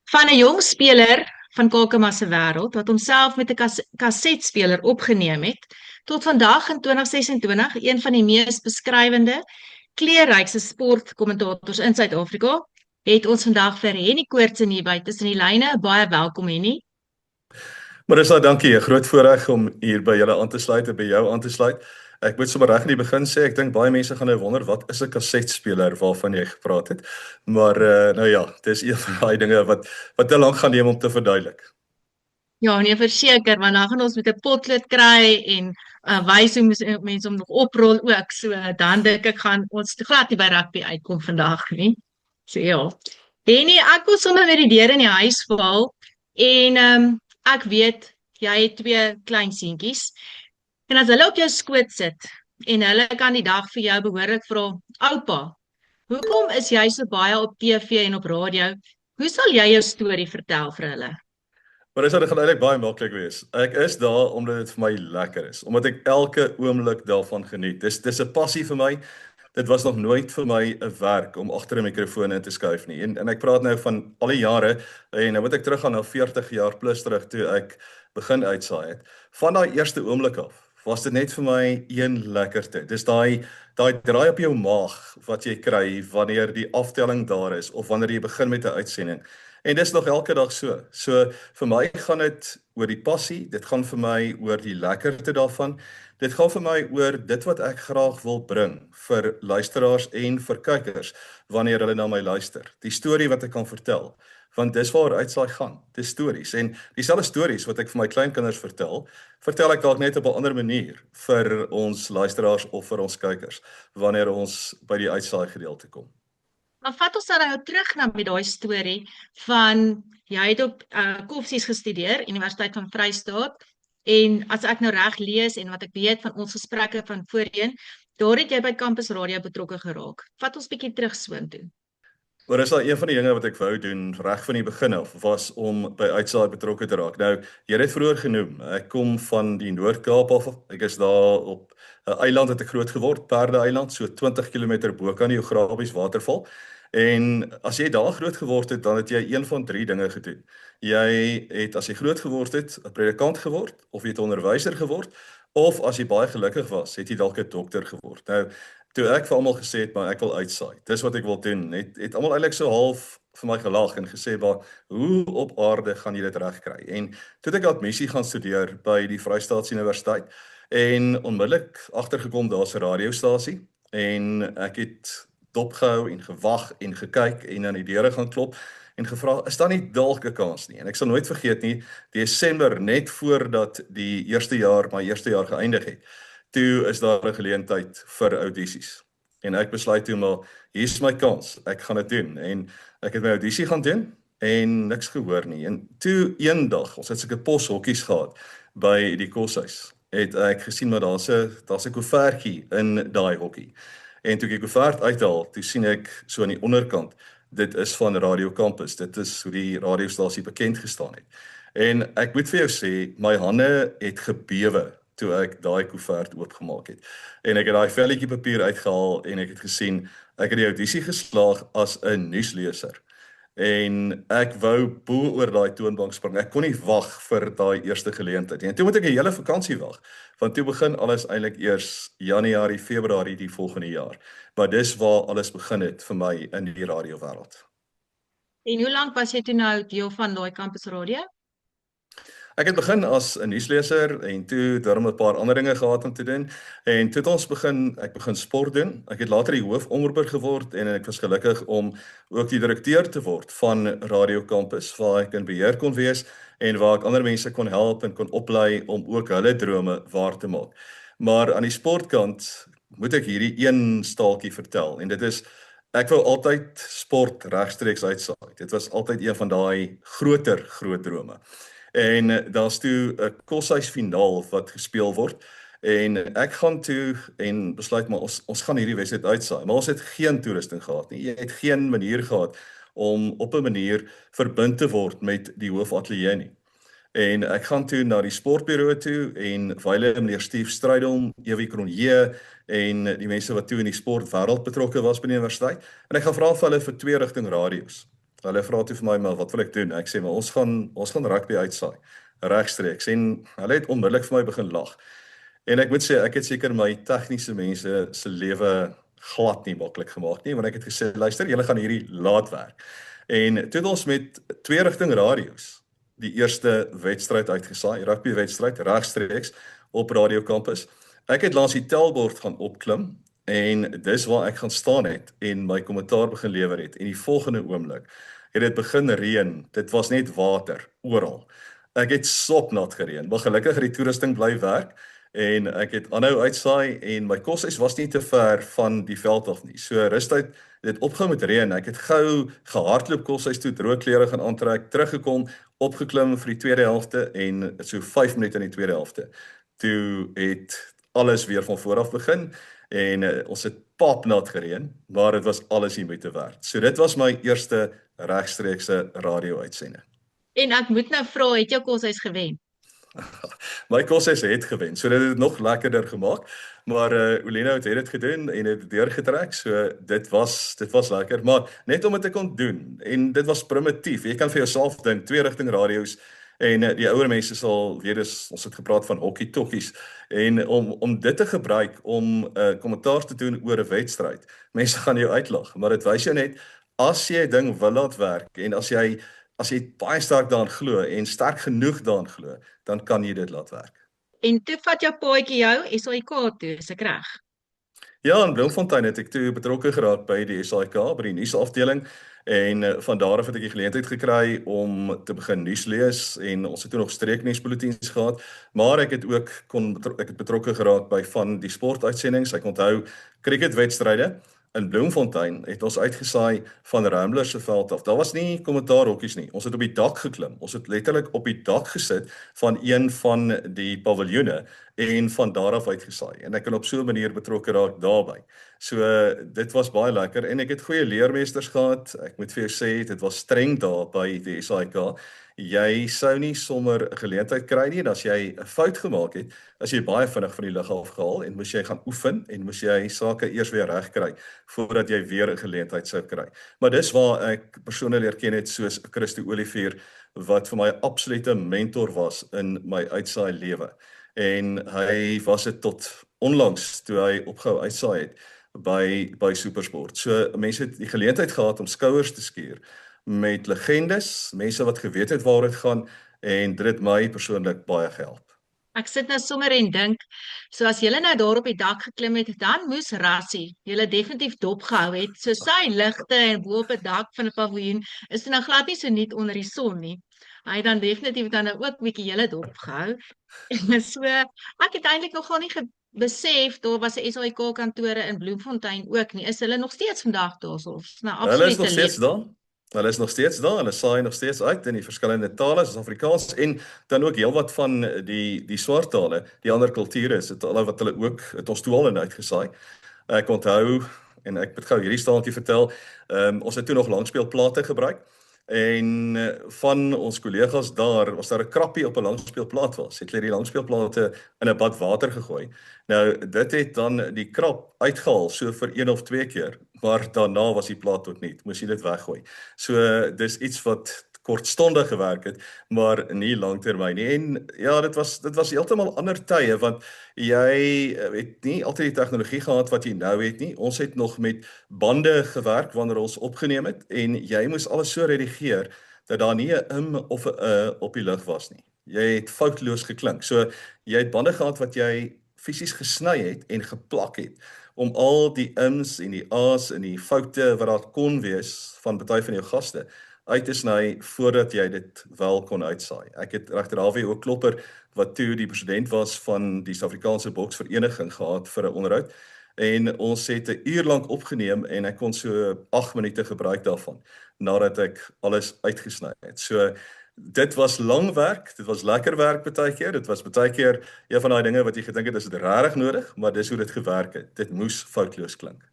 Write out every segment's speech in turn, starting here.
Van 'n jong speler van Kakema se wêreld wat homself met 'n kasetspeler opgeneem het, tot vandag in 2026 een van die mees beskrywende, kleurrykste sportkommentators in Suid-Afrika, het ons vandag vir Henny Koortse hier by tussen die lyne. Baie welkom Henny. Marissa, dankie. 'n Groot voorreg om hier by julle aan te sluit en by jou aan te sluit. Ek moet sommer reg in die begin sê, ek dink baie mense gaan nou wonder wat is 'n kasetspeler waarvan jy gepraat het. Maar nou ja, dis een van daai dinge wat te lank gaan neem om te verduidelik. Ja, nee, verseker, want dan gaan ons met 'n potlood kry en wys hoe mense hom nog oprol ook. So dan dink ek gaan ons te glad nie by rugby uitkom vandag nie. So ja. Henny, ek wil sommer met die deur in die huis val en ek weet jy het twee klein seentjies. En as hulle op jou skoot sit en hulle kan die dag vir jou behoorlik vra, oupa, hoekom is jy so baie op TV en op radio? Hoe sal jy jou storie vertel vir hulle? Maar dit gaan eintlik baie maklik wees. Ek is daar omdat dit vir my lekker is, omdat ek elke oomblik daarvan geniet. Dis 'n passie vir my. Dit was nog nooit vir my 'n werk om agter 'n mikrofoon in te skuif nie. En ek praat nou van al die jare en nou moet ek teruggaan na 40 jaar plus terug toe ek begin uitsaai het. Van daai eerste oomblik af was dit net vir my een lekkerte. Dis daai draai op jou maag wat jy kry wanneer die aftelling daar is of wanneer jy begin met 'n uitsending. En dis nog elke dag so. So vir my gaan dit oor die passie, dit gaan vir my oor die lekkerte daarvan. Dit gaan vir my oor dit wat ek graag wil bring vir luisteraars en vir kykers wanneer hulle na my luister. Die storie wat ek kan vertel, want dis waar uitsaai gaan. Dis stories en dieselfde stories wat ek vir my kleinkinders vertel ek dalk net op 'n ander manier vir ons luisteraars of vir ons kykers wanneer ons by die uitsaai gedeelte kom. Maar vat ons dan nou terug na met daai storie van jy het op Koffsies gestudeer, Universiteit van Vrystaat, en as ek nou reg lees en wat ek weet van ons gesprekke van voorheen, daar het jy by Campus Radio betrokke geraak. Vat ons bietjie terug soontoe. Maar is daar een van die dinge wat ek wou doen reg van die begin af, was om by uitsaai betrokke te raak. Nou, jy het dit vroeër genoem, ek kom van die Noord-Kaap af, ek is daar op 'n eiland het ek groot geword, Perde-eiland, so 20 km bo kan die Geografies waterval. En as jy daar groot geword het, dan het jy een van drie dinge gedoen. Jy het, as jy groot geword het, 'n predikant geword, of jy het 'n onderwyser geword, of as jy baie gelukkig was, het jy dalk 'n dokter geword. Nou, toe ek vir almal gesê het, maar ek wil uitsaai, dis wat ek wil doen, het almal eintlik so half vir my gelag en gesê, maar hoe op aarde gaan jy dit regkry? En toe het ek admissie gaan studeer by die Vrystaatse Universiteit, en onmiddellik agtergekom daar's 'n radiostasie, en ek het dopgehou en gewag en gekyk en aan die deure gaan klop en gevra, is daar nie dalk 'n kans nie? En ek sal nooit vergeet nie, Desember net voordat my eerste jaar geëindig het, toe is daar 'n geleentheid vir audisies. En ek besluit toe maar, hier's my kans, ek gaan dit doen. En ek het my audisie gaan doen en niks gehoor nie. En toe eendag, ons het sulke poshokkies gehad by die koshuis, het ek gesien maar daar's 'n koevertjie in daai hokkie. En toe ek die koevert uithaal, toe sien ek so aan die onderkant, dit is van Radio Campus, dit is hoe die radiostasie bekend gestaan het. En ek moet vir jou sê, my hande het gebewe toe ek daai koevert oopgemaak het. En ek het daai velletjie papier uitgehaal en ek het gesien, ek het die audisie geslaag as 'n nuusleser. En ek wou bo oor daai toonbank spring. Ek kon nie wag vir daai eerste geleentheid nie. En toe moet ek 'n hele vakansie wag, want toe begin alles eintlik eers Januarie, Februarie die volgende jaar. Maar dis waar alles begin het vir my in die radiowêreld. En hoe lank was jy toe nou deel van daai Campus Radio? Ek het begin as 'n nuusleser en toe daarom 'n paar ander dinge gehad om te doen. En toe het ek begin sport doen. Ek het later die hoofonderhoor geword en ek was gelukkig om ook die direkteur te word van Radio Campus, waar ek in beheer kon wees en waar ek ander mense kon help en kon oplei om ook hulle drome waar te maak. Maar aan die sportkant moet ek hierdie een staaltjie vertel en dit is, ek wou altyd sport regstreeks uitsaai. Dit was altyd een van daai groot drome. En daar's toe 'n koshuisfinaal wat gespeel word en ek gaan toe en besluit maar ons gaan hierdie wedstryd uitsaai, maar ons het geen toerusting gehad nie. Jy het geen manier gehad om op 'n manier verbind te word met die hoofateljee nie. En ek gaan toe na die sportbureau toe en wyle meneer Steve Strydom, Ewie Cronje en die mense wat toe in die sportwêreld betrokke was by die universiteit en ek gaan vra vir hulle vir 2 rigting radio's. Hulle vra toe vir my, maar wat wil ek doen? Ek sê maar ons gaan rugby uitsaai regstreeks en hulle het onmiddellik vir my begin lag. En ek moet sê ek het seker my tegniese mense se lewe glad nie maklik gemaak nie, want ek het gesê luister, julle gaan hierdie laat werk. En toe het ons met twee rigting radio's die eerste wedstryd uitgesaai, rugby wedstryd regstreeks op Radio Kampus. Ek het langs die tellbord gaan opklim en dis waar ek gaan staan het en my kommentaar begin lewer het. En die volgende oomblik het dit begin reën. Dit was net water oral. Ek het sopnat gereën. Maar gelukkig het die toerusting bly werk en ek het aanhou uitsaai en my koshuis was nie te ver van die veld af nie. So rustuit dit opgehou met reën. Ek het gou gehardloop koshuis toe, droë klere gaan aantrek, teruggekom, opgeklim vir die tweede helfte en so 5 minute in die tweede helfte. Toe het alles weer van voor af begin en ons het papnat gereën, maar dit was alles die moeite werd. So dit was my eerste regstreekse radio-uitsending. En ek moet nou vra, het jou koshuis gewen? My koshuis het gewen, so dit het dit nog lekkerder gemaak, maar Olena het dit gedoen en het deurgetrek, so dit was lekker, maar net om dit te kon doen en dit was primitief. Jy kan vir jouself dink, twee rigting radio's en die ouer mense sal weet ons het gepraat van hokkie-tokkies en om dit te gebruik om 'n kommentaar te doen oor 'n wedstryd. Mense gaan jou uitlag, maar dit wys jou net as jy 'n ding wil laat werk en as jy baie sterk daarin glo en sterk genoeg daarin glo, dan kan jy dit laat werk. En toe vat jou paadjie jou SAIK toe, is ek reg? Ja, in Bloemfontein het ek toe betrokke geraak by die SAIK, by die nuusafdeling en van daar af het ek die geleentheid gekry om te begin nuus lees en ons het toe nog streeknuusbulletins gehad, maar ek het betrokke geraak by van die sportuitsendings. Ek onthou cricketwedstryde in Bloemfontein het ons uitgesaai van Ramblers se veld af. Daar was nie kommentaarhokkies nie. Ons het op die dak geklim. Ons het letterlik op die dak gesit van een van die paviljoene en van daar af uitgesaai. En ek kan op so 'n manier betrokke raak daarbey. So dit was baie lekker en ek het goeie leermeesters gehad. Ek moet vir jou sê dit was streng daar by die SAIK. Jy sou nie sommer 'n geleentheid kry nie en as jy 'n fout gemaak het, as jy baie vinnig van die lug af gehaal en moes jy gaan oefen en moes jy sake eers weer regkry voordat jy weer 'n geleentheid sou kry. Maar dis waar ek persone leer ken het soos Christo Olivier wat vir my 'n absolute mentor was in my uitsaai lewe. En hy was dit tot onlangs toe hy opgehou uitsaai het by SuperSport. So mense het die geleentheid gehad om skouers te skuur met legendes, mense wat geweet het waar dit gaan en dit het my persoonlik baie gehelp. Ek sit nou sommer en dink, so as julle nou daar op die dak geklim het, dan moes Rassie julle definitief dopgehou het. So sy ligte en bo op 'n dak van 'n paviljoen is nou glad nie so nuut onder die son nie. Hy het dan definitief dan nou ook bietjie julle dopgehou. So ek het eintlik nogal nie besef daar was 'n SAIK kantore in Bloemfontein ook nie. Is hulle nog steeds vandag daar so? Nou Hulle is absoluut nog steeds daar. Hulle is nog steeds daar. Hulle saai nog steeds uit in die verskillende tale, soos Afrikaans en dan ook heelwat van die swart tale, die ander kulture is dit al wat hulle ook het ons toe al in uitgesaai. Ek onthou en ek moet gou hierdie staaltjie vertel. Ons het toe nog langspeelplate gebruik. En van ons kollegas daar was daar 'n krappie op 'n langspeelplaat was. Het hulle die langspeelplate in 'n bad water gegooi. Nou dit het dan die krap uitgehaal so vir 1 of 2 keer, maar daarna was die plaat ook niet. Moes jy dit weggooi. So dis iets wat kortstondig gewerk het, maar nie langtermyn nie. En ja, dit was heeltemal ander tye want jy het nie altyd die tegnologie gehad wat jy nou het nie. Ons het nog met bande gewerk wanneer ons opgeneem het en jy moes alles so redigeer dat daar nie 'n of 'n op die lug was nie. Jy het foutloos geklink. So jy het bande gehad wat jy fisies gesny het en geplak het om al die ims en die a's en die foute wat daar kon wees van baie van jou gaste uit te sny voordat jy dit wel kon uitsaai. Ek het regter Hawie ook Klopper wat toe die president was van die Suid-Afrikaanse Boksvereniging gehad vir 'n onderhoud en ons het 'n uur lank opgeneem en ek kon so 8 minute gebruik daarvan nadat ek alles uitgesny het. So dit was lang werk, dit was lekker werk baie keer, dit was baie keer een van daai dinge wat jy gedink het is dit regtig nodig, maar dis hoe dit gewerk het. Dit moes foutloos klink.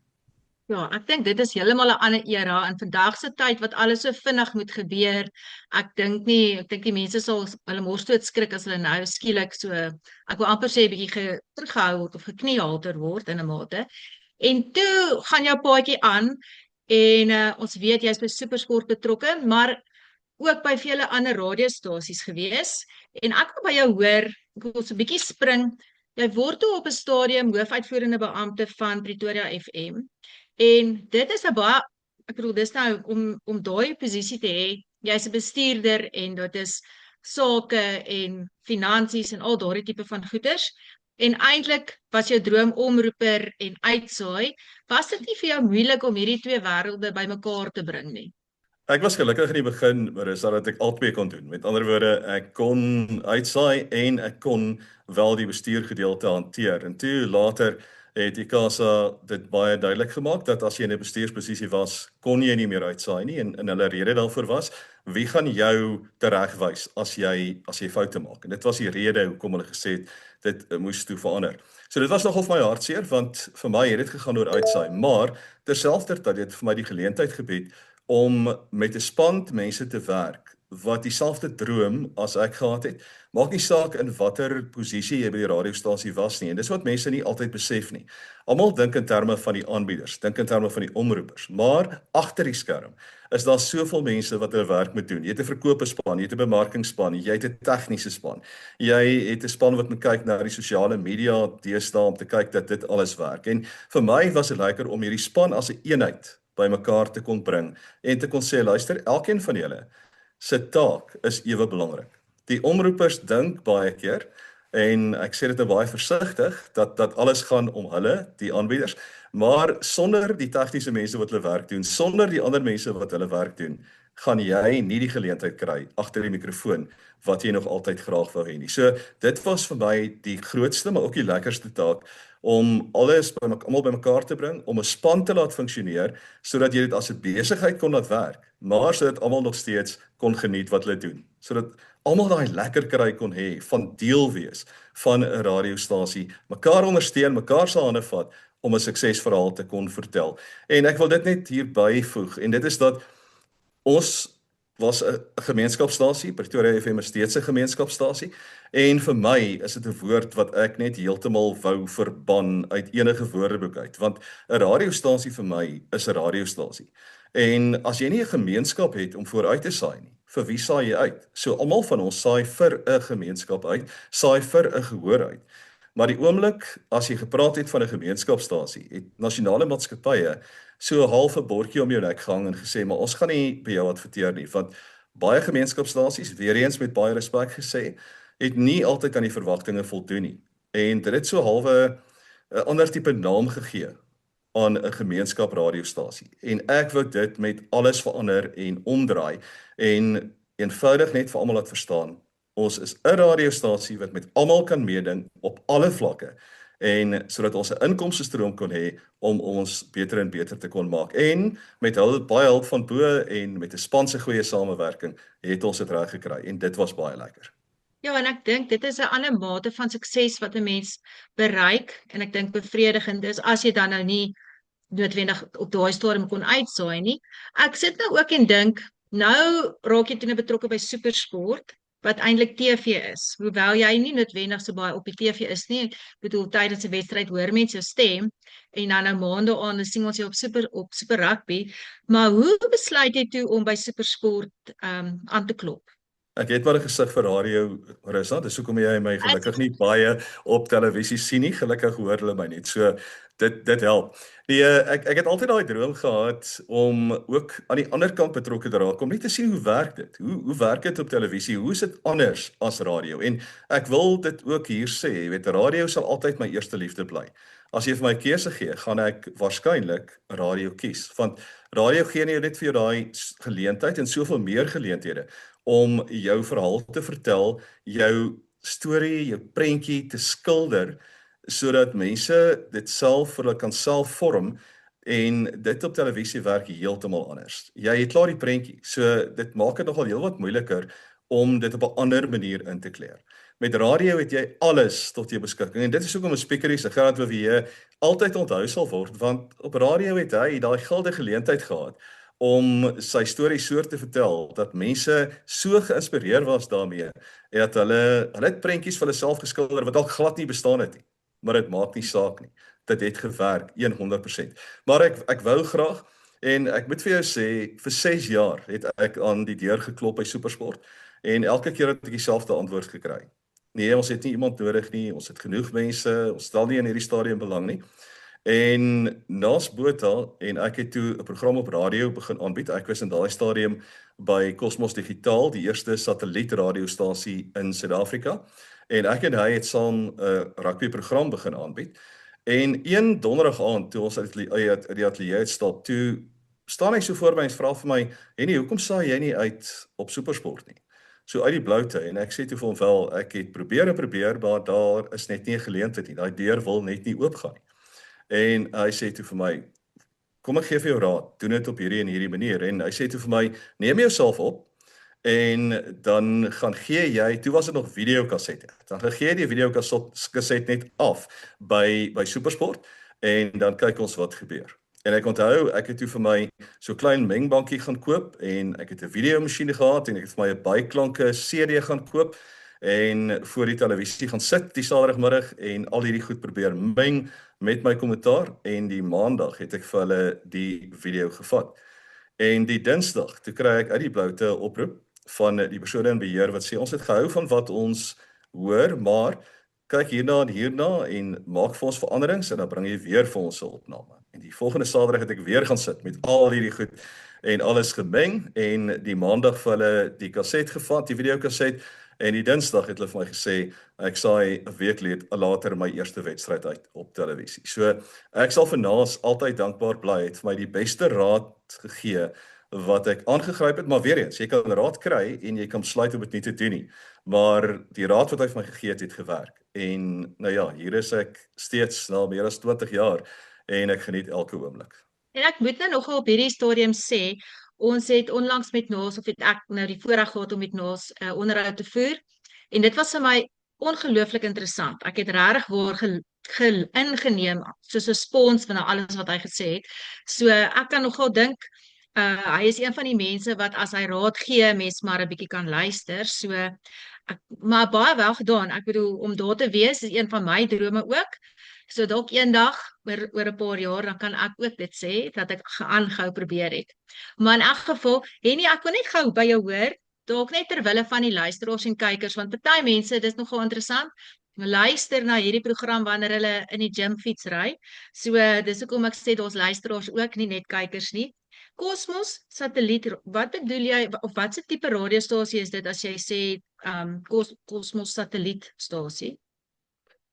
Ja, ek dink dit is heeltemal 'n ander era in vandag se tyd wat alles so vinnig moet gebeur. Ek dink die mense sal hulle mors dood skrik as hulle nou skielik so ek wil amper sê 'n bietjie teruggehou word of gekniehalter word in 'n mate. En toe gaan jou paadjie aan En ons weet jy's by SuperSport betrokke, maar ook by vele ander radiostasies gewees. En ek wil by jou hoor, ek wil so 'n bietjie spring. Jy word toe op 'n stadium hoofuitvoerende beampte van Pretoria FM. En dit is 'n baie, ek bedoel dis nou om daai posisie te hê, jy's 'n bestuurder en dit is sake en finansies en al daardie tipe van goeders. En eintlik was jou droom omroeper en uitsaai. Was dit nie vir jou moeilik om hierdie twee wêrelde bymekaar te bring nie? Ek was gelukkig in die begin, Marissa, dat ek albei kon doen. Met ander woorde, ek kon uitsaai en ek kon wel die bestuurgedeelte hanteer. En toe later het ICASA dit baie duidelik gemaak dat as jy in 'n bestuursposisie was, kon jy nie meer uitsaai nie en hulle rede daarvoor was, wie gaan jou teregwys as jy foute maak? En dit was die rede hoekom hulle gesê het dit moes toe verander. So dit was nogal vir my hartseer want vir my het dit gegaan oor uitsaai, maar terselfdertyd het vir my die geleentheid gebied om met 'n span mense te werk wat dieselfde droom as ek gehad het. Maak nie saak in watter posisie jy by die radiostasie was nie. En dis wat mense nie altyd besef nie. Almal dink in terme van die aanbieders, dink in terme van die omroepers, maar agter die skerm is daar soveel mense wat hulle werk moet doen. Jy het 'n verkoopspan, jy het 'n bemarkingspan, jy het 'n tegniese span. Jy het 'n span wat moet kyk na die sosiale media deesdae om te kyk dat dit alles werk. En vir my was dit lekker om hierdie span as 'n eenheid by mekaar te kon bring en te kon sê, luister, elkeen van julle se taak is ewe belangrik. Die omroepers dink baie keer, en ek sê dit nou baie versigtig, dat alles gaan om hulle, die aanbieders, maar sonder die tegniese mense wat hulle werk doen, sonder die ander mense wat hulle werk doen, gaan jy nie die geleentheid kry agter die mikrofoon wat jy nog altyd graag wou hê nie. So dit was vir my die grootste, maar ook die lekkerste taak om almal bymekaar te bring, om 'n span te laat funksioneer sodat jy dit as 'n besigheid kon laat werk, maar sodat almal nog steeds kon geniet wat hulle doen. Sodat almal daai lekker kry kon hê van deel wees van 'n radiostasie, mekaar ondersteun, mekaar se hande vat om 'n suksesverhaal te kon vertel. En ek wil dit net hier byvoeg en dit is dat ons was 'n gemeenskapstasie, Pretoria FM is steeds 'n gemeenskapstasie en vir my is dit 'n woord wat ek net heeltemal wou verban uit enige woordeboek uit, want 'n radiostasie vir my is 'n radiostasie. En as jy nie 'n gemeenskap het om vooruit te saai nie, vir wie saai jy uit? So almal van ons saai vir 'n gemeenskap uit, saai vir 'n gehoor uit. Maar die oomblik as jy gepraat het van 'n gemeenskapstasie, het nasionale maatskappye so half 'n bordjie om jou nek gehang en gesê, maar ons gaan nie by jou adverteer nie, want baie gemeenskapstasies, weer eens met baie respek gesê, het nie altyd aan die verwagtinge voldoen nie. En dit het so halwe 'n ander tipe naam gegee aan 'n gemeenskap radiostasie. En ek wou dit met alles verander en omdraai en eenvoudig net vir almal laat verstaan. Ons is 'n radiostasie wat met almal kan meeding op alle vlakke en sodat ons 'n inkomstestroom kon hê om ons beter en beter te kon maak. En met baie hulp van bo en met 'n span se goeie samewerking het ons dit reg gekry en dit was baie lekker. Ja, en ek dink dit is 'n ander mate van sukses wat 'n mens bereik en ek dink bevredigend is as jy dan nou nie noodwendig op daai stadium kon uitsaai nie. Ek sit nou ook en dink, nou raak jy toe nou betrokke by SuperSport wat eintlik TV is. Hoewel jy nie noodwendig so baie op die TV is nie. Ek bedoel tydens 'n wedstryd hoor mense jou stem en dan nou maande aan dan sien ons jou op Super Rugby. Maar hoe besluit jy toe om by SuperSport aan te klop? Ek het maar 'n gesig vir radio, Marissa, dis hoekom jy my gelukkig nie baie op televisie sien nie. Gelukkig hoor hulle my net. So dit help. Nee, ek het altyd daai droom gehad om ook aan die ander kant betrokke te raak, om net te sien hoe werk dit? Hoe werk dit op televisie? Hoe is dit anders as radio? En ek wil dit ook hier sê, jy weet, radio sal altyd my eerste liefde bly. As jy vir my 'n keuse gee, gaan ek waarskynlik radio kies, want radio gee net vir jou daai geleentheid en soveel meer geleenthede om jou verhaal te vertel, jou storie, jou prentjie te skilder sodat mense dit self vir hulle kan self vorm en dit op televisie werk heeltemal anders. Jy het klaar die prentjie, so dit maak dit nogal heelwat moeiliker om dit op 'n ander manier in te kleer. Met radio het jy alles tot jou beskikking en dit is hoekom 'n speaker is 'n graad wat jy altyd onthou sal word, want op radio het hy daai gilde geleentheid gehad om sy storie so te vertel dat mense so geïnspireer was daarmee en dat hulle het prentjies vir hulle self geskilder wat dalk glad nie bestaan het nie. Maar dit maak nie saak nie. Dit het gewerk 100%. Maar ek wou graag En ek moet vir jou sê, vir 6 jaar het ek aan die deur geklop by SuperSport en elke keer het ek dieselfde antwoord gekry. Nee, ons het nie iemand nodig nie, ons het genoeg mense, ons stel nie in hierdie stadium belang nie. En naas Botha en ek het toe 'n program op radio begin aanbied. Ek was in daai stadium by Cosmos Digitaal, die eerste satellietradiostasie in Suid-Afrika. En ek en hy het saam 'n rugbyprogram begin aanbied. En een donderdag aand toe ons uit die ateljee uitstap, toe staan hy so voor my en vra vir my: "Henny, hoekom saai jy nie uit op SuperSport nie?" So uit die bloute en ek sê toe vir hom: "Wel, ek het probeer, maar daar is net nie 'n geleentheid nie. Daai deur wil net nie oopgaan nie." En hy sê toe vir my: "Kom ek gee vir jou raad, doen dit op hierdie en hierdie manier." En hy sê toe vir my: "Neem jouself op en dan gaan gee jy, toe was dit nog videokassette. Dan gaan gee jy die videokaset net af by SuperSport en dan kyk ons wat gebeur." En ek onthou, ek het toe vir my so klein mengbankie gaan koop en ek het 'n videomasjien gehad en ek het vir my 'n byklanke CD gaan koop en voor die televisie gaan sit die Saterdagmiddag en al hierdie goed probeer meng met my kommentaar en die Maandag het ek vir hulle die video gevat. En die Dinsdag, toe kry ek uit die bloute 'n oproep van die persone in beheer wat sê ons het gehou van wat ons hoor, maar kyk hierna en maak vir ons veranderings en dan bring jy weer vir ons 'n opname. En die volgende Saterdag het ek weer gaan sit met al hierdie goed en alles gemeng en die Maandag vir hulle die kaset gevat, die videokaset en die Dinsdag het hulle vir my gesê ek saai 'n week later my eerste wedstryd uit op televisie. So ek sal vir Naas altyd dankbaar bly, het vir my die beste raad gegee wat ek aangegryp het, maar weer eens, jy kan raad kry en jy kan besluit om dit nie te doen nie. Maar die raad wat hy vir my gegee het gewerk. En nou ja, hier is ek steeds na meer as 20 jaar en ek geniet elke oomblik. En ek moet nou nogal op hierdie stadium sê, ons het onlangs met Naas, of het ek nou die voorreg gehad om met Naas onderhoud te voer, en dit was vir my ongelooflik interessant. Ek het regtig waar ingeneem, soos 'n spons van alles wat hy gesê het. So ek kan nogal dink, hy is een van die mense wat as hy raad gee, mens maar 'n bietjie kan luister. So maar baie wel gedaan. Ek bedoel, om daar te wees is een van my drome ook. So dalk eendag oor 'n paar jaar dan kan ek ook dit sê dat ek aangehou probeer het. Maar in elk geval, Henny, ek wil net gou by jou hoor, dalk net ter wille van die luisteraars en kykers, want party mense, dis nogal interessant, luister na hierdie program wanneer hulle in die gym fietsry. So dis hoekom ek sê daar's luisteraars ook, nie net kykers nie. Cosmos satelliet, wat bedoel jy, of wat se tipe radiostasie is dit as jy sê Cosmos satellietstasie?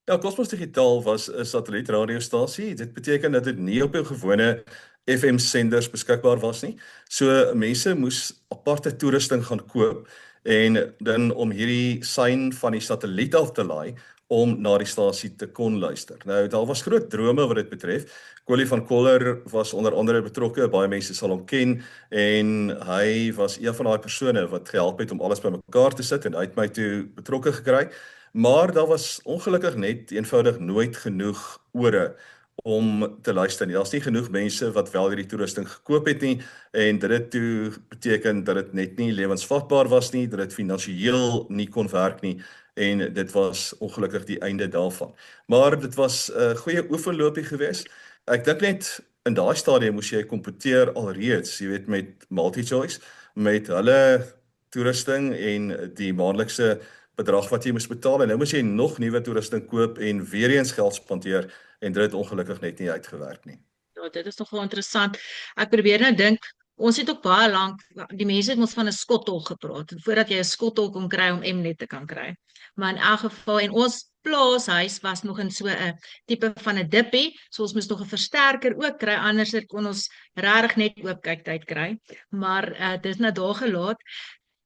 Ja, Cosmos Digitaal was 'n satellietradiostasie. Dit beteken dat dit nie op jou gewone FM senders beskikbaar was nie. So mense moes aparte toerusting gaan koop en dan om hierdie sein van die satelliet af te laai om na die stasie te kon luister. Nou, daar was groot drome wat dit betref. Collie van Coller was onder andere betrokke, baie mense sal hom ken en hy was een van daai persone wat gehelp het om alles bymekaar te sit en hy het my toe betrokke gekry. Maar daar was ongelukkig net eenvoudig nooit genoeg ore om te luister nie. Daar's nie genoeg mense wat wel hierdie toerusting gekoop het nie en dit het toe beteken dat dit net nie lewensvatbaar was nie, dat dit finansiëel nie kon werk nie en dit was ongelukkig die einde daarvan. Maar dit was 'n goeie oefenloopie geweest. Ek dink net in daai stadium moes jy kompeteer alreeds, jy weet, met MultiChoice, met hulle toerusting en die maandelikse bedrag wat jy moes betaal en nou moet jy nog nuwe toerusting koop en weer eens geld spandeer en dit het ongelukkig net nie uitgewerk nie. Ja, dit is nogal interessant. Ek probeer nou dink, ons het ook baie lank, die mense het ons van 'n skottol gepraat, voordat jy 'n skottol kon kry om Mnet te kan kry. Maar in elk geval, en ons plaashuis was nog in so 'n tipe van 'n dippie, so ons moes nog 'n versterker ook kry, anders kon ons regtig net oop kyktyd kry. Maar dit is nou daar gelaat.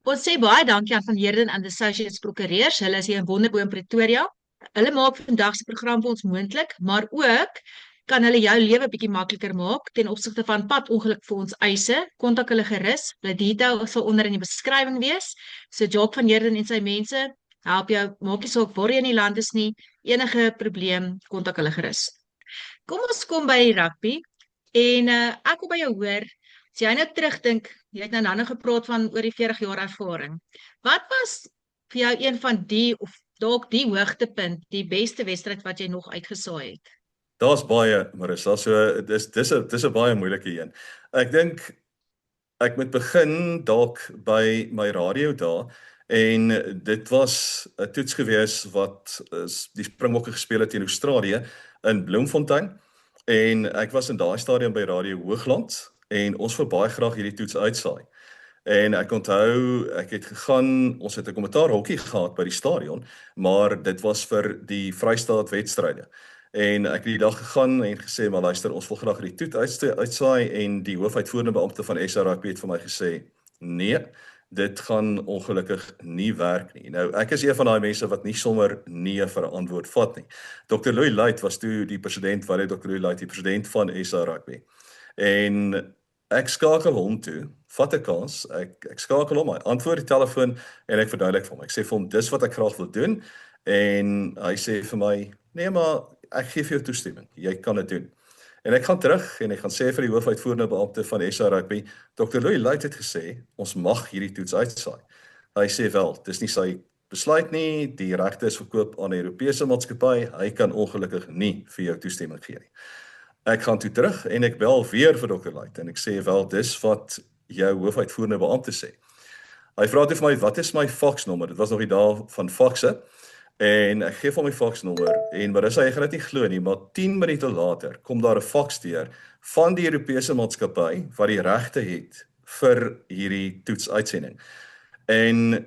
Ons sê baie dankie aan Van Heerden and Associates Prokureurs. Hulle is hier in Wonderboom Pretoria. Hulle maak vandag se program vir ons moontlik, maar ook kan hulle jou lewe bietjie makliker maak ten opsigte van padongeluk vir ons eise. Kontak hulle gerus. Hulle detail sal onder in die beskrywing wees. So Jock Van Heerden en sy mense help jou, maak nie saak waar jy in die land is nie. Enige probleem, kontak hulle gerus. Kom ons kom by die rugby en ek wil by jou hoor. As jy nou terugdink, jy het nou gepraat van oor die 40 jaar ervaring. Wat was vir jou een van die, of dalk die hoogtepunt, die beste wedstryd wat jy nog uitgesaai het? Daar's baie, Marissa, so dis 'n baie moeilike een. Ek dink ek moet begin dalk by my radio daar en dit was 'n toets gewees wat die Springbokke gespeel het teen Australië in Bloemfontein en ek was in daai stadium by Radio Hoogland en ons wou baie graag hierdie toets uitsaai. En ek onthou ek het gegaan, ons het 'n kommentaar hokkie gehad by die stadion, maar dit was vir die Vrystaat wedstryde. En ek het die dag gegaan en gesê maar luister, ons wil graag die toets uitsaai en die hoofuitvoerende beampte van SA Rugby het vir my gesê, nee, dit gaan ongelukkig nie werk nie. Nou ek is een van daai mense wat nie sommer nee vir 'n antwoord vat nie. Dr. Louis Luit was toe die president van Dr. Louis Luit, die president van SA Rugby. En ek skakel hom toe, vat 'n kans, ek skakel hom, hy antwoord die telefoon en ek verduidelik vir hom. Ek sê vir hom dis wat ek graag wil doen en hy sê vir my, nee maar ek gee vir jou toestemming. Jy kan dit doen. En ek gaan terug en ek gaan sê vir die hoofuitvoerende beampte van SA Rugby, Dr. Louis Luit het gesê ons mag hierdie toets uitsaai. Hy sê wel, dis nie sy besluit nie, die regte is verkoop aan 'n Europese maatskappy, hy kan ongelukkig nie vir jou toestemming gee nie. Ek gaan toe terug en ek bel weer vir Dr. Luit en ek sê wel dis wat jou hoofuitvoerende beampte sê. Hy vra toe vir my wat is my faksnommer? Dit was nog die dae van fakse. En ek gee hom my faksnommer en maar dis hy gaan dit nie glo nie, maar 10 minute later kom daar 'n faks deur van die Europese maatskappy wat die regte het vir hierdie toetsuitsending. En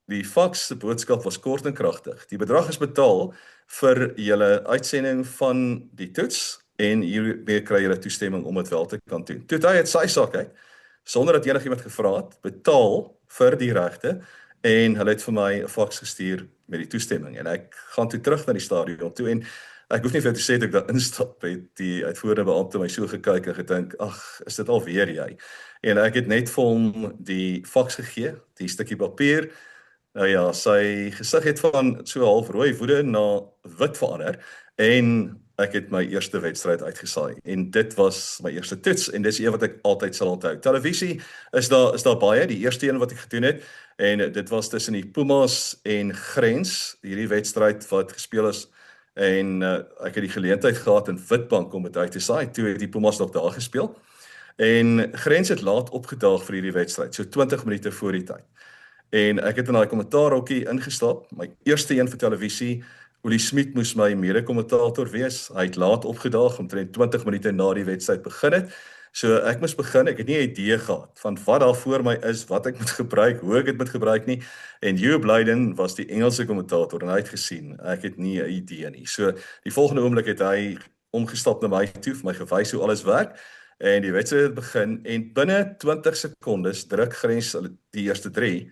die faks se boodskap was kort en kragtig. Die bedrag is betaal vir julle uitsending van die toets en hiermee kry julle toestemming om dit wel te kan doen. Toe hy het sy sak uit sonder dat enigiemand gevra het, betaal vir die regte en hulle het vir my 'n faks gestuur met die toestemming en ek gaan toe terug na die stadion toe en ek hoef nie vir jou te sê dat ek daar instap het die uitvoerende beampte my so gekyk en gedink, ag, is dit alweer jy? En ek het net vir hom die faks gegee, die stukkie papier. Nou ja, sy gesig het van so half rooi woede na wit verander en ek het my eerste wedstryd uitgesaai en dit was my eerste toets en dis een wat ek altyd sal onthou. Televisie is daar baie, die eerste een wat ek gedoen het en dit was tussen die Pumas en Grens, hierdie wedstryd wat gespeel is en ek het die geleentheid gehad in Witbank om dit uit te saai. Toe het die Pumas nog daar gespeel. En Grens het laat opgedaag vir hierdie wedstryd, so 20 minute voor die tyd. En ek het in daai kommentaarhokkie ingestap, my eerste een vir televisie. Olie Smit moes my mede-kommentator wees. Hy het laat opgedaag omtrent 20 minute na die wedstryd begin het. So ek moes begin, ek het nie 'n idee gehad van wat daar voor my is, wat ek moet gebruik, hoe ek dit moet gebruik nie. En Hugh Blyden was die Engelse kommentator en hy het gesien, ek het nie 'n idee nie. So die volgende oomblik het hy omgestap na my toe, vir my gewys hoe alles werk. En die wedstryd het begin en binne 20 sekondes druk Grens die eerste 3.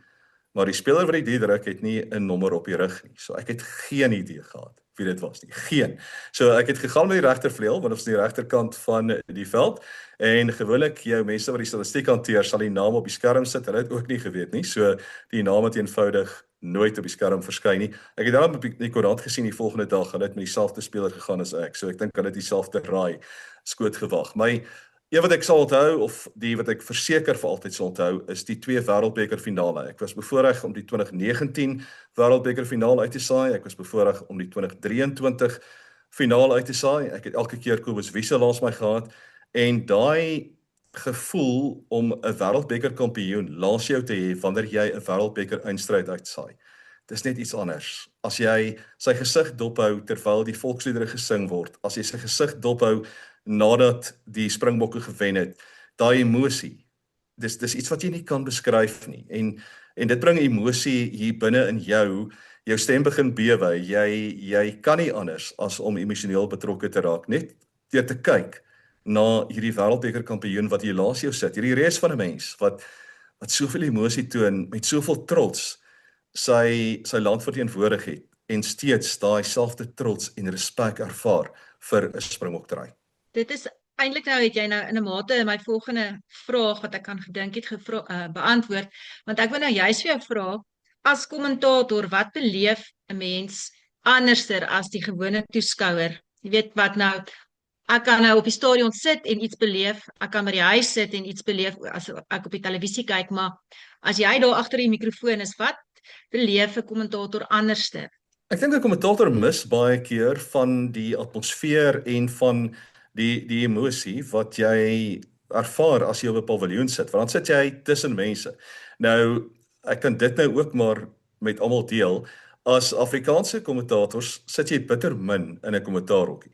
Maar die speler wat die druk het nie 'n nommer op die rug nie. So ek het geen idee gehad wie dit was nie. Geen. So ek het gegaan met die regtervleuel, want ons is aan die regterkant van die veld en gewoonlik jou mense wat die statistiek hanteer sal die naam op die skerm sit. Hulle het ook nie geweet nie. So die naam het eenvoudig nooit op die skerm verskyn nie. Ek het dan op die koerant gesien die volgende dag hulle het met dieselfde speler gegaan as ek. So ek dink hulle het dieselfde raai skoot gewag. My een wat ek sal onthou of die wat ek verseker vir altyd sal onthou is die 2 wêreldbeker finale. Ek was bevoorreg om die 2019 wêreldbeker finale uit te saai. Ek was bevoorreg om die 2023 finale uit te saai. Ek het elke keer Kobus Wiese langs my gehad en daai gevoel om 'n wêreldbeker kampioen langs jou te hê wanneer jy 'n wêreldbeker eindstryd uitsaai. Dis net iets anders. As jy sy gesig dophou terwyl die volksliedere gesing word, as jy sy gesig dophou nadat die Springbokke gewen het, daai emosie, dis iets wat jy nie kan beskryf nie. En dit bring emosie hier binne in jou stem begin bewe, jy kan nie anders as om emosioneel betrokke te raak, net deur te kyk na hierdie wêreldbeker kampioen wat hier langs jou sit, hierdie reus van 'n mens, wat soveel emosie toon, met soveel trots, sy land verteenwoordig het, en steeds daai selfde trots en respek ervaar vir 'n Springbok-try. Dit is eintlik nou het jy nou in 'n mate my volgende vraag wat ek aan gedink het beantwoord, want ek wil nou juist vir jou vra, as kommentator, wat beleef 'n mens anderster as die gewone toeskouer? Jy weet wat nou, ek kan nou op die stadion sit en iets beleef, ek kan by die huis sit en iets beleef as ek op die televisie kyk, maar as jy daar agter die mikrofoon is, wat beleef 'n kommentator anderster? Ek dink 'n kommentator mis baie keer van die atmosfeer en van die emosie wat jy ervaar as jy op 'n paviljoen sit, want dan sit jy tussen mense. Nou, ek kan dit nou ook maar met almal deel. As Afrikaanse kommentators sit jy bitter min in 'n kommentaarhokkie.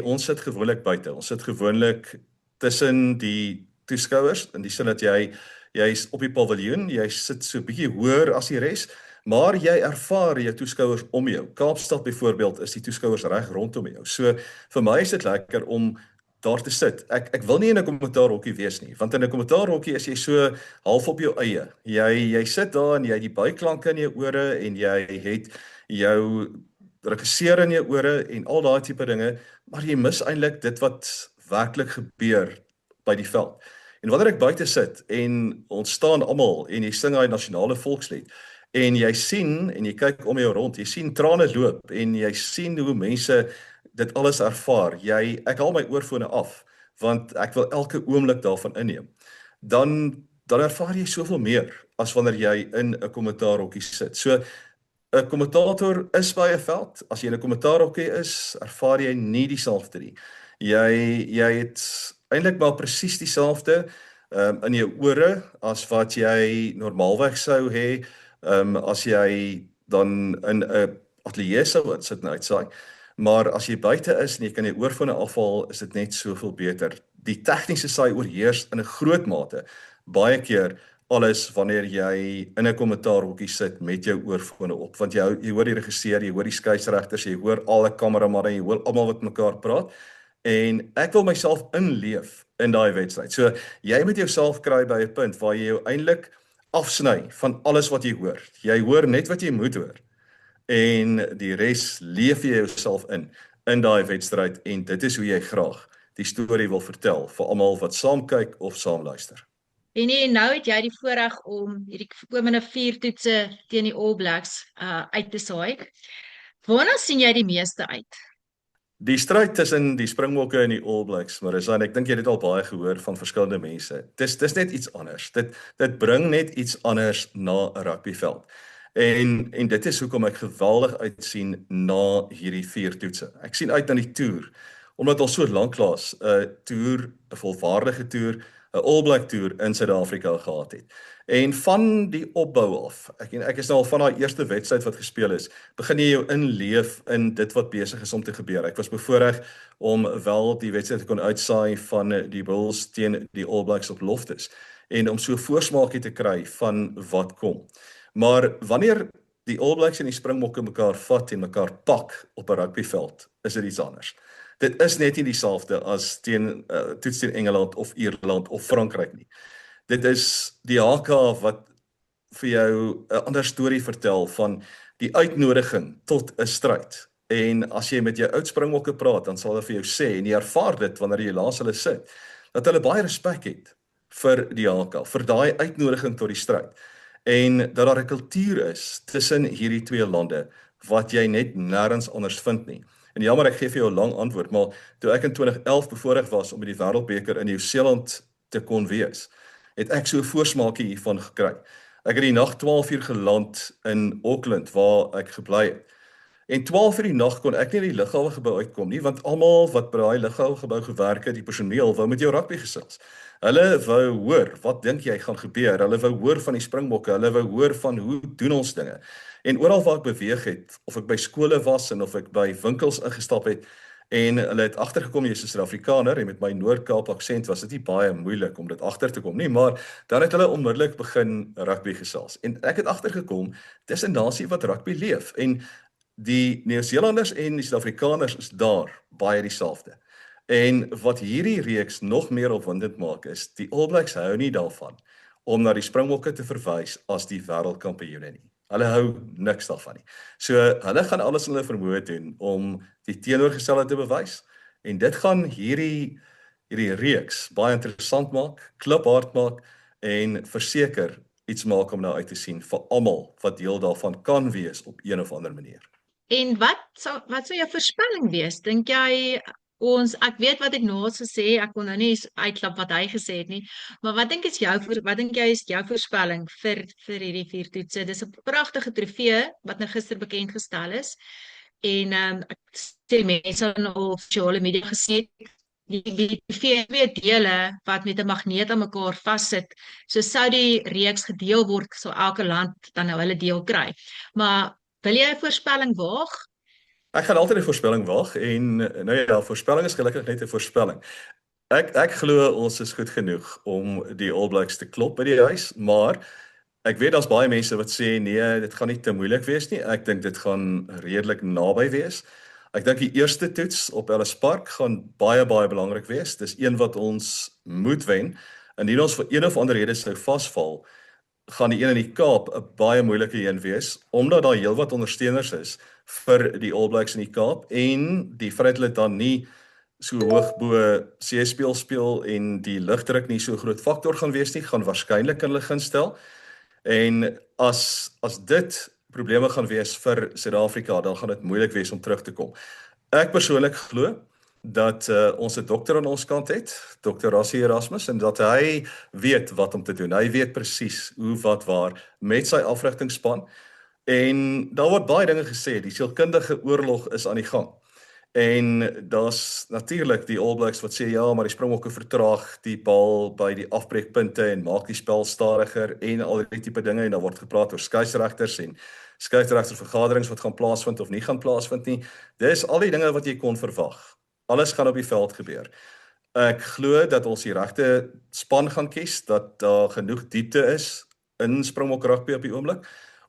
Ons sit gewoonlik buite. Ons sit gewoonlik tussen die toeskouers in die sin dat jy's op die paviljoen, jy sit so 'n bietjie hoër as die res, maar jy ervaar jou toeskouers om jou. Kaapstad byvoorbeeld is die toeskouers reg rondom jou. So vir my is dit lekker om daar te sit. Ek wil nie in 'n kommentaarhokkie wees nie, want in 'n kommentaarhokkie is jy so half op jou eie. Jy sit daar en jy het die byklanke in jou ore en jy het jou regisseur in jou ore en al daai tipe dinge, maar jy mis eintlik dit wat werklik gebeur by die veld. En wanneer ek buite sit en ons staan almal en jy sing daai nasionale volkslied en jy sien en jy kyk om jou rond, jy sien trane loop en jy sien hoe mense dit alles ervaar. Ek haal my oorfone af want ek wil elke oomblik daarvan inneem. Dan ervaar jy soveel meer as wanneer jy in 'n kommentaarhokkie sit. So 'n kommentator is by 'n veld. As jy in 'n kommentaarhokkie is, ervaar jy nie dieselfde nie. Jy het eintlik maar presies dieselfde in jou ore as wat jy normaalweg sou hê as jy dan in 'n ateljee sou sit en uitsaai. Maar as jy buite is en jy kan jou oorfone afhaal, is dit net soveel beter. Die tegniese saai oorheers in 'n groot mate baie keer alles wanneer jy in 'n kommentaarhokkie sit met jou oorfone op, want jy hoor die regisseur, jy hoor die skeieregters, jy hoor al die kameramanne, jy hoor almal wat mekaar praat. En ek wil myself inleef in daai wedstryd. So jy moet jouself kry by 'n punt waar jy jou eintlik afsny van alles wat jy hoor. Jy hoor net wat jy moet hoor. En die res leef jy jouself in daai wedstryd en dit is hoe jy graag die storie wil vertel vir almal wat saam kyk of saam luister. En nou het jy die voorreg om hierdie komende 4 toetse teen die All Blacks uit te saai. Waarna sien jy die meeste uit? Die stryd tussen die Springbokke en die All Blacks, Marissa, en ek dink jy het dit al baie gehoor van verskillende mense. Dis net iets anders. Dit bring net iets anders na 'n rugbyveld. En dit is hoekom ek geweldig uitsien na hierdie 4 toetse. Ek sien uit na die toer, omdat ons so lanklaas 'n toer, 'n volwaardige toer, 'n All Black toer in Suid-Afrika gehad het. En van die opbou af, ek is nou al van daai eerste wedstryd wat gespeel is, begin jy jou inleef in dit wat besig is om te gebeur. Ek was bevoorreg om wel die wedstryd te kon uitsaai van die Bulls teen die All Blacks op Loftus en om so 'n voorsmaakie te kry van wat kom. Maar wanneer die All Blacks en die Springbokke mekaar vat en mekaar pak op 'n rugbyveld, is dit iets anders. Dit is net nie dieselfde as toets teen Engeland of Ierland of Frankryk nie. Dit is die HK wat vir jou 'n ander storie vertel van die uitnodiging tot 'n stryd. En as jy met jou oud Springbokke praat, dan sal hulle vir jou sê en jy ervaar dit wanneer jy langs hulle sit, dat hulle baie respek het vir die HK, vir daai uitnodiging tot die stryd. En dat daar 'n kultuur is tussen hierdie twee lande wat jy net nêrens anders vind nie. En jammer, ek gee vir jou 'n lang antwoord, maar toe ek in 2011 bevoorreg was om by die Wêreldbeker in Nieu-Seeland te kon wees, het ek so 'n voorsmaakie hiervan gekry. Ek het die nag 12 uur geland in Auckland waar ek gebly het. En 12 uur die nag kon ek nie in die lughawe gebou uitkom nie, want almal wat by daai lughawe gebou gewerk het, die personeel wou met jou rugby gesels. Hulle wou hoor, wat dink jy gaan gebeur? Hulle wou hoor van die Springbokke, hulle wou hoor van hoe doen ons dinge. En oral waar ek beweeg het, of ek by skole was en of ek by winkels ingestap het, en hulle het agtergekom jy's 'n Suid-Afrikaner en met my Noord-Kaap aksent was dit nie baie moeilik om dit agter te kom nie, maar dan het hulle onmiddellik begin rugby gesels. En ek het agtergekom, dis 'n nasie wat rugby leef en die Nieu-Seelanders en die Suid-Afrikaners is daar baie dieselfde. En wat hierdie reeks nog meer opwindend maak is, die All Blacks hou nie daarvan om na die Springbokke te verwys as die wêreldkampioene nie. Hulle hou niks daarvan nie. So hulle gaan alles in hulle vermoë doen om die teenoorgestelde te bewys en dit gaan hierdie reeks baie interessant maak, kliphard maak en verseker iets maak om na uit te sien vir almal wat deel daarvan kan wees op een of ander manier. En wat sou jou voorspelling wees? Dink jy ek weet wat ek nou gesê, ek kon nou nie uitklap wat hy gesê het nie, maar wat dink jy is jou voorspelling vir hierdie vier toetse? Dis 'n pragtige trofee wat nou gister bekend gestel is. En ek sê mense het nou op sosiale media gesê die twee dele wat met 'n magneet aan mekaar vassit. So sou die reeks gedeel word, sou elke land dan nou hulle deel kry. Maar wil jy 'n voorspelling waag? Ek gaan altyd 'n voorspelling waag en nou ja, voorspelling is gelukkig net 'n voorspelling. Ek glo ons is goed genoeg om die All Blacks te klop by die huis, maar ek weet daar's baie mense wat sê nee, dit gaan nie te moeilik wees nie. Ek dink dit gaan redelik naby wees. Ek dink die eerste toets op Ellis Park gaan baie belangrik wees. Dis een wat ons moet wen. Indien ons vir een of ander rede sou vasval, gaan die een in die Kaap 'n baie moeilike een wees, omdat daar heelwat ondersteuners is vir die All Blacks in die Kaap en die feit hulle dan nie so hoog bo speel en die lugdruk nie so groot faktor gaan wees nie, gaan waarskynlik in hulle guns stel. En as dit probleme gaan wees vir Suid-Afrika, dan gaan dit moeilik wees om terug te kom. Ek persoonlik glo dat ons 'n dokter aan ons kant het, Dr. Rassie Erasmus, en dat hy weet wat om te doen. Hy weet presies hoe, wat, waar met sy afrigtingspan. En daar word baie dinge gesê, die sielkundige oorlog is aan die gang. En daar's natuurlik die All Blacks wat sê ja, maar die Springbokke vertraag die bal by die afbreekpunte en maak die spel stadiger en al die tipe dinge, en daar word gepraat oor skeieregters en skeieregtersvergaderings wat gaan plaasvind of nie gaan plaasvind nie. Dis al die dinge wat jy kon verwag. Alles gaan op die veld gebeur. Ek glo dat ons die regte span gaan kies, dat daar genoeg diepte is in Springbok rugby op die oomblik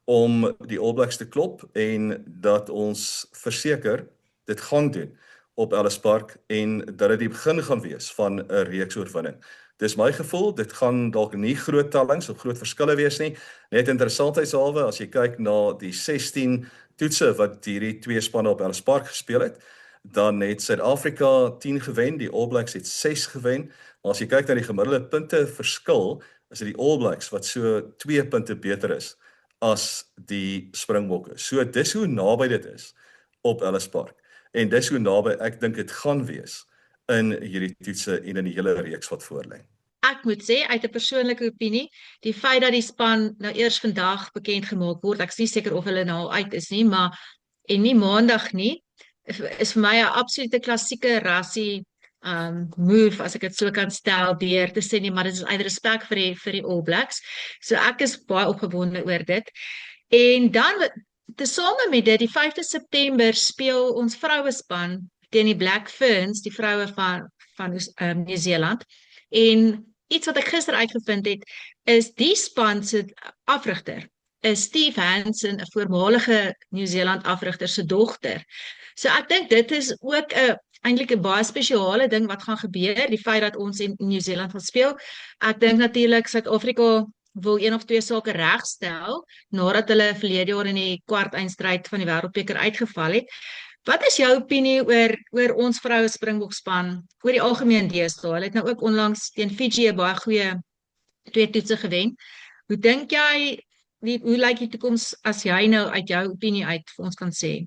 om die All Blacks te klop en dat ons verseker dit gaan doen op Ellis Park en dat dit die begin gaan wees van 'n reeks oorwinning. Dis my gevoel, dit gaan dalk nie groot tellings of groot verskille wees nie. Net interessantheidshalwe as jy kyk na die 16 toetse wat hierdie twee spanne op Ellis Park gespeel het, dan het Suid-Afrika 10 gewen, die All Blacks het 6 gewen. Maar as jy kyk na die gemiddelde punte verskil, is dit die All Blacks wat so 2 punte beter is as die Springbokke. So dis hoe naby dit is op Ellis Park. En dis hoe naby ek dink dit gaan wees in hierdie toetse en in die hele reeks wat voorlê. Ek moet sê uit 'n persoonlike opinie, die feit dat die span nou eers vandag bekend gemaak word, ek is nie seker of hulle nou al uit is nie, maar en nie maandag nie, is vir my 'n absolute klassieke rassie move as ek dit so kan stel deur te sê nie, maar dit is uit respek vir die All Blacks. So ek is baie opgewonde oor dit. En dan tesame met dit, die 5de September speel ons vrouespan teen die Black Ferns, die vroue van Nieu-Seeland. En iets wat ek gister uitgevind het, is die span se afrigter is Steve Hansen, 'n voormalige Nieu-Seeland afrigter se dogter. So ek dink dit is ook eintlik 'n baie spesiale ding wat gaan gebeur, die feit dat ons in Nieu-Seeland gaan speel. Ek dink natuurlik Suid-Afrika wil een of twee sake regstel nadat hulle verlede jaar in die kwart-eindstryd van die Wêreldbeker uitgeval het. Wat is jou opinie oor ons vroue Springbokspan oor die algemeen deesdae? Hulle het nou ook onlangs teen Fiji 'n baie goeie 2 toetse gewen. Hoe dink jy hoe lyk die toekoms as jy nou uit jou opinie uit vir ons kan sê?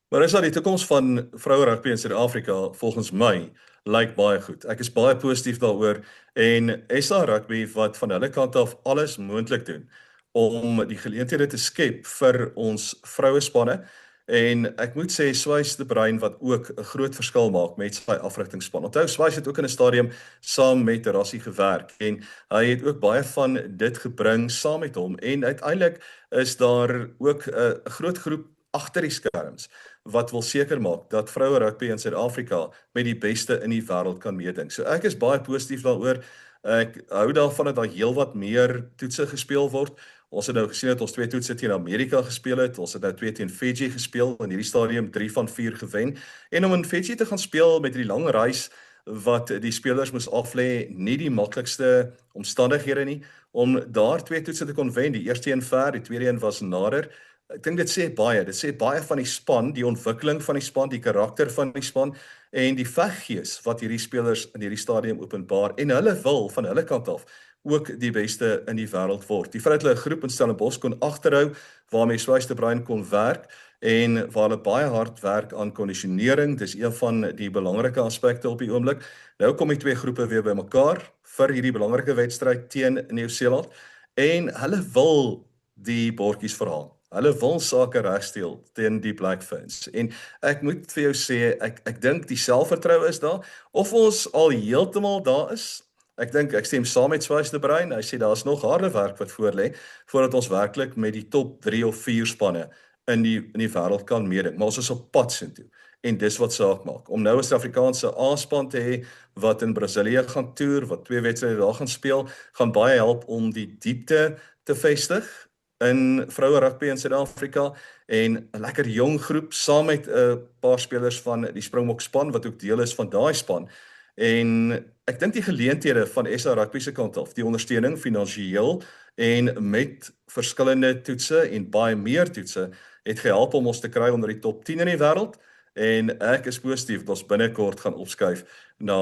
Maar is dat die toekoms van vroue rugby in Suid-Afrika volgens my lyk baie goed. Ek is baie positief daaroor en SA Rugby wat van hulle kant af alles moontlik doen om die geleenthede te skep vir ons vrouespanne. En ek moet sê Swys de Bruin wat ook 'n groot verskil maak met sy afrigtingspan. Onthou Swys het ook in 'n stadium saam met Rassie gewerk en hy het ook baie van dit gebring saam met hom en uiteindelik is daar ook 'n groot groep agter die skerms wat wil seker maak dat vroue rugby in Suid-Afrika met die beste in die wêreld kan meeding. So ek is baie positief daaroor. Ek hou daarvan dat daar heelwat meer toetse gespeel word. Ons het nou gesien dat ons 2 toetse teen Amerika gespeel het. Ons het nou 2 teen Fiji gespeel in hierdie stadium 3 van 4 gewen. En om in Fiji te gaan speel met die lang reis wat die spelers moes aflê, nie die maklikste omstandighede nie, om daar 2 toetse te kon wen. Die eerste een ver, die tweede een was nader. Ek dink dit sê baie van die span, die ontwikkeling van die span, die karakter van die span en die veggees wat hierdie spelers in hierdie stadium openbaar en hulle wil van hulle kant af ook die beste in die wêreld word. Die feit dat hulle 'n groep in Stellenbosch kon agterhou waarmee Swys de Bruin kon werk en waar hulle baie hard werk aan kondisionering. Dis een van die belangrike aspekte op die oomblik. Nou kom die twee groepe weer bymekaar vir hierdie belangrike wedstryd teen Nieu-Seeland en hulle wil die bordjies verhaal. Hulle wil sake regsteel teen die Black Ferns. En ek moet vir jou sê, ek dink die selfvertroue is daar. Of ons al heeltemal daar is, ek dink ek stem saam met Swys de Bruin. Hy sê daar's nog harde werk wat voor lê voordat ons werklik met die top 3 of 4 spanne in die wêreld kan meeding. Maar ons is op pad soontoe. En dis wat saak maak. Om nou 'n Suid-Afrikaanse A-span te hê wat in Brasilië gaan toer, wat 2 wedstryde daar gaan speel, gaan baie help om die diepte te vestig in vroue rugby in Suid-Afrika en 'n lekker jong groep saam met 'n paar spelers van die Springbok span wat ook deel is van daai span. En ek dink die geleenthede van SA Rugby se kant af, die ondersteuning finansiëel en met verskillende toetse en baie meer toetse het gehelp om ons te kry onder die top 10 in die wêreld en ek is positief dat ons binnekort gaan opskuif na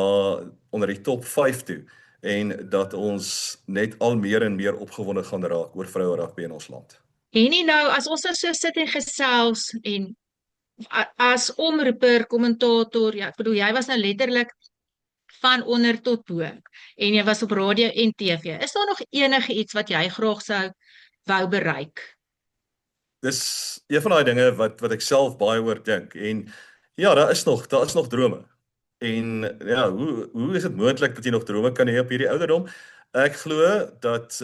onder die top 5 toe en dat ons net al meer en meer opgewonde gaan raak oor vroue rugby in ons land. En nie nou, as ons nou so sit en gesels en as omroeper, kommentator, ja, ek bedoel, jy was nou letterlik van onder tot bo en jy was op radio en TV. Is daar nog enige iets wat jy graag sou wou bereik? Dis een van daai dinge wat ek self baie oor dink en ja, daar is nog drome. En ja, hoe is dit moontlik dat jy nog drome kan hê op hierdie ouderdom? Ek glo dat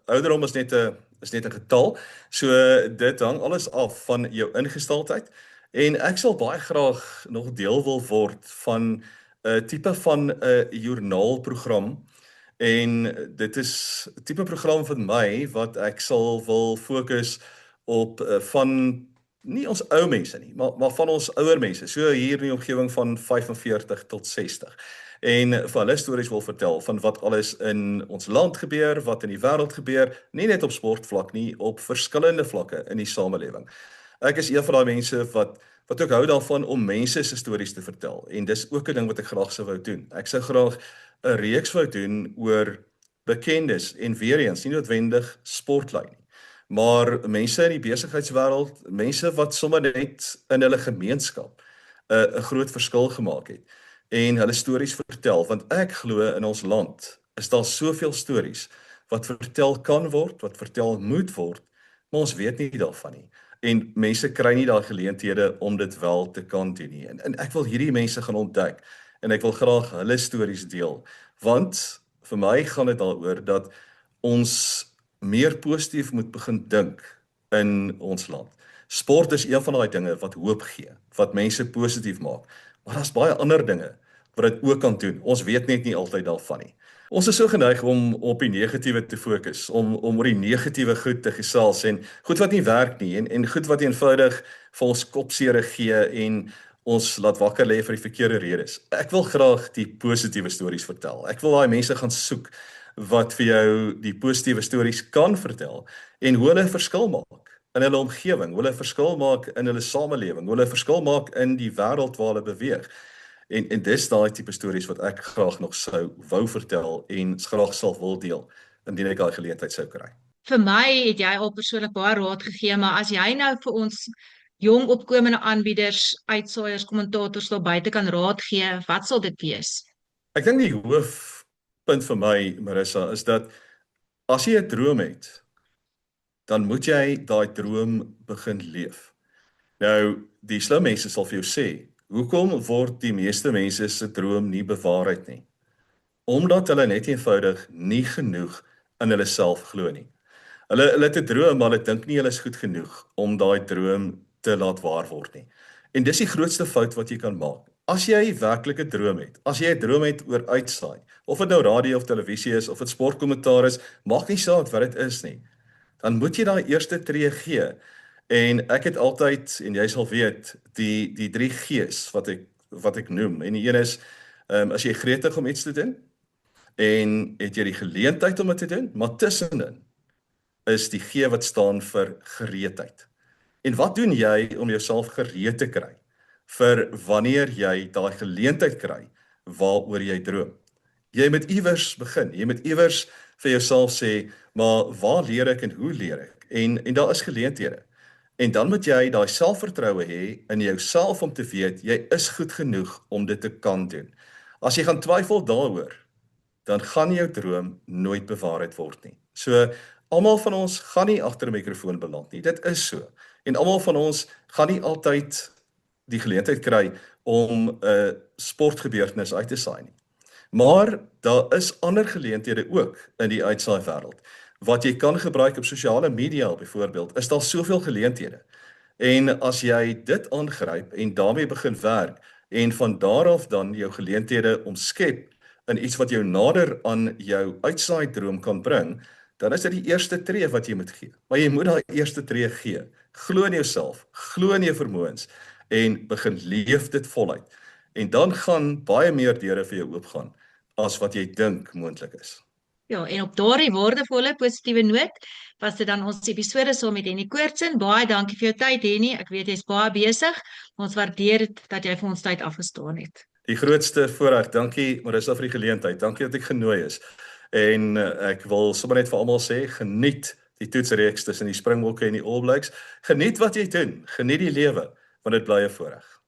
ouderdom is net 'n getal. So dit hang alles af van jou ingesteldheid en ek sal baie graag nog deel wil word van 'n tipe van 'n joernaalprogram en dit is 'n tipe program vir my wat ek sal wil fokus op van nie ons ou mense nie, maar van ons ouer mense, so hier in die omgewing van 45 tot 60. En vir hulle stories wil vertel van wat alles in ons land gebeur, wat in die wêreld gebeur, nie net op sportvlak nie, op verskillende vlakke in die samelewing. Ek is een van daai mense wat ook hou daarvan om mense se stories te vertel en dis ook 'n ding wat ek graag sou wou doen. Ek sou graag 'n reeks wou doen oor bekendes en weer eens nie noodwendig sportlyn nie. Maar mense in die besigheidswêreld, mense wat sommer net in hulle gemeenskap 'n groot verskil gemaak het en hulle stories vertel, want ek glo in ons land is daar soveel stories wat vertel kan word, wat vertel moet word, maar ons weet nie daarvan nie. En mense kry nie daai geleenthede om dit wel te kan doen nie. En ek wil hierdie mense gaan ontdek en ek wil graag hulle stories deel, want vir my gaan dit daaroor dat ons meer positief moet begin dink in ons land. Sport is een van daai dinge wat hoop gee, wat mense positief maak. Maar daar's baie ander dinge wat dit ook kan doen. Ons weet net nie altyd daarvan nie. Ons is so geneig om op die negatiewe te fokus, om oor die negatiewe goed te gesels en goed wat nie werk nie en goed wat eenvoudig vir ons kopseere gee en ons laat wakker lê vir die verkeerde redes. Ek wil graag die positiewe stories vertel. Ek wil daai mense gaan soek wat vir jou die positiewe stories kan vertel en hoe hulle 'n verskil maak in hulle omgewing, hoe hulle 'n verskil maak in hulle samelewing, hoe hulle 'n verskil maak in die wêreld waar hulle beweeg. En dis daai tipe stories wat ek graag nog sou wou vertel en graag sal wil deel indien ek daai geleentheid sou kry. Vir my het jy al persoonlik baie raad gegee, maar as jy nou vir ons jong opkomende aanbieders, uitsaaiers, kommentators daar buite kan raad gee, wat sal dit wees? Ek dink die hoofpunt vir my, Marissa, is dat as jy 'n droom het, dan moet jy daai droom begin leef. Nou, die slim mense sal vir jou sê, hoekom word die meeste mense se droom nie bewaarheid nie? Omdat hulle net eenvoudig nie genoeg in hulle self glo nie. Hulle het 'n droom, maar hulle dink nie hulle is goed genoeg om daai droom te laat waar word nie. En dis die grootste fout wat jy kan maak. As jy werklik 'n droom het, as jy 'n droom het oor uitsaai, of dit nou radio of televisie is of dit sportkommentaar is, maak nie saak wat dit is nie. Dan moet jy daai eerste tree gee. En ek het altyd, en jy sal weet, die 3 G's wat ek noem. En die een is as jy gretig om iets te doen en het jy die geleentheid om dit te doen, maar tussenin is die G wat staan vir gereedheid. En wat doen jy om jouself gereed te kry vir wanneer jy daai geleentheid kry waaroor jy droom? Jy moet iewers begin. Jy moet iewers vir jouself sê, maar waar leer ek en hoe leer ek? En daar is geleenthede. En dan moet jy daai selfvertroue hê in jouself om te weet jy is goed genoeg om dit te kan doen. As jy gaan twyfel daaroor, dan gaan jou droom nooit bewaarheid word nie. So almal van ons gaan nie agter 'n mikrofoon beland nie. Dit is so. En almal van ons gaan nie altyd die geleentheid kry om 'n sportgebeurtenis uit te saai nie. Maar daar is ander geleenthede ook in die uitsaai wêreld. Wat jy kan gebruik op sosiale media byvoorbeeld, is daar soveel geleenthede. En as jy dit aangryp en daarmee begin werk en van daar af dan jou geleenthede omskep in iets wat jou nader aan jou uitsaai droom kan bring, dan is dit die eerste tree wat jy moet gee. Maar jy moet daai eerste tree gee. Glo in jouself, glo in jou vermoëns en begin leef dit voluit. En dan gaan baie meer deure vir jou oopgaan as wat jy dink moontlik is. Ja, en op daardie waardevolle positiewe noot was dit dan ons episode saam met Henny Koortsen. Baie dankie vir jou tyd, Henny. Ek weet jy's baie besig. Ons waardeer dit dat jy vir ons tyd afgestaan het. Die grootste voorreg. Dankie Marissa vir die geleentheid. Dankie dat ek genooi is. En ek wil sommer net vir almal sê, geniet die toetsreeks tussen die Springbokke en die All Blacks. Geniet wat jy doen. Geniet die lewe, want dit bly 'n voorreg.